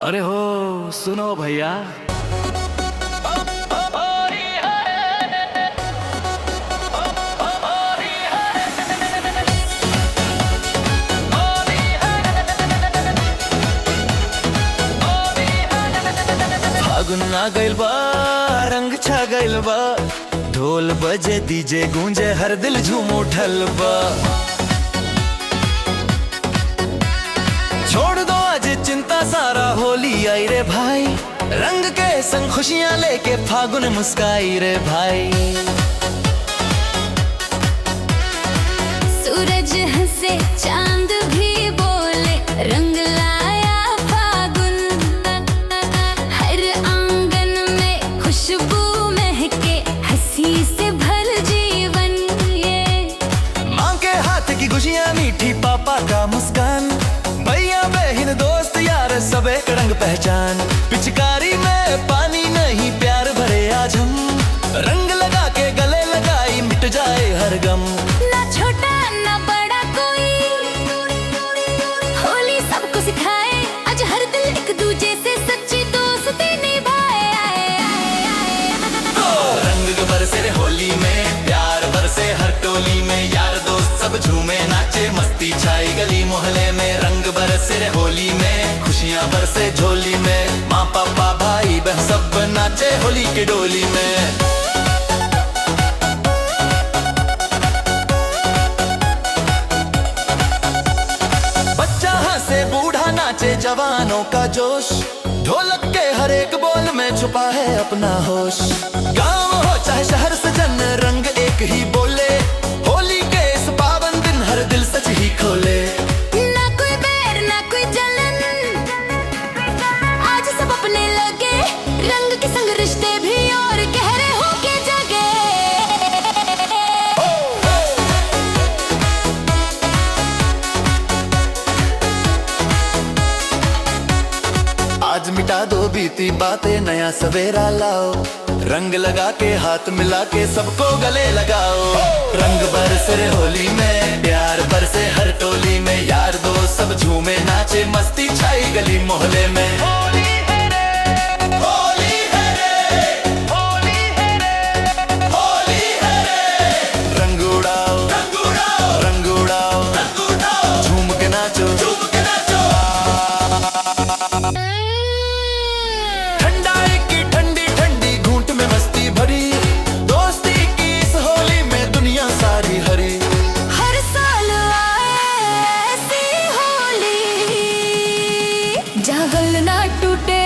अरे हो सुनो भैया। फागुन आ गइल बा, रंग छा गइल बा, ढोल बजे डीजे गूंजे हर दिल झूम उठल बा। छोड़ दो आज चिंता सारा होली आई रे भाई, रंग के संग खुशियां लेके फागुन मुस्काई रे भाई। सूरज हंसे चांद भी बोले, रंग लाया फागुन। हर आंगन में खुशबू महके, हंसी से भर जीवन ये। माँ के हाथ की खुशियां मीठी, पापा का मुस्कान, भैया बहन दोस्त यार सब एक रंग पहचान। पिचकारी में पानी नहीं प्यार भरे आज हम, रंग लगा के गले लगाई मिट जाए हर गम। ना छोटा ना बड़ा कोई, होली सबको सिखाए, आज हर दिल एक दूजे से सच्ची दोस्ती निभाए। तो रंग बरसे रे होली में, प्यार बरसे हर टोली में, यार दोस्त सब झूमे नाचे मस्ती छाई गली मोहल्ले में। रंग बरसे रे होली में, खुशियाँ बरसे झोली में, माँ पापा भाई बहन सब नाचे होली की डोली में। बच्चा हंसे बूढ़ा नाचे जवानों का जोश, ढोलक के हर एक बोल में छुपा है अपना होश। गांव हो चाहे शहर सजन रंग एक ही बोले, होली के इस पावन दिन हर दिल सच ही खोले। ना कोई बैर ना कोई जलन, आज सब अपने लगे, रंग के संग रिश्ते भी और गहरे होके जगे। आज मिटा दो बीती बातें, नया सवेरा लाओ, रंग लगा के हाथ मिला के सबको गले लगाओ। रंग बरसे रे होली में, प्यार बरसे हर टोली में, यार दोस्त सब झूमे नाचे मस्ती छाई गली मोहल्ले में। होली है रे, होली है रे, होली है रे, होली है रे। रंग उड़ाओ, रंग उड़ाओ, रंग उड़ाओ, रंग उड़ाओ, झूम के नाचो, झूम के नाचो। जागल ना टूटे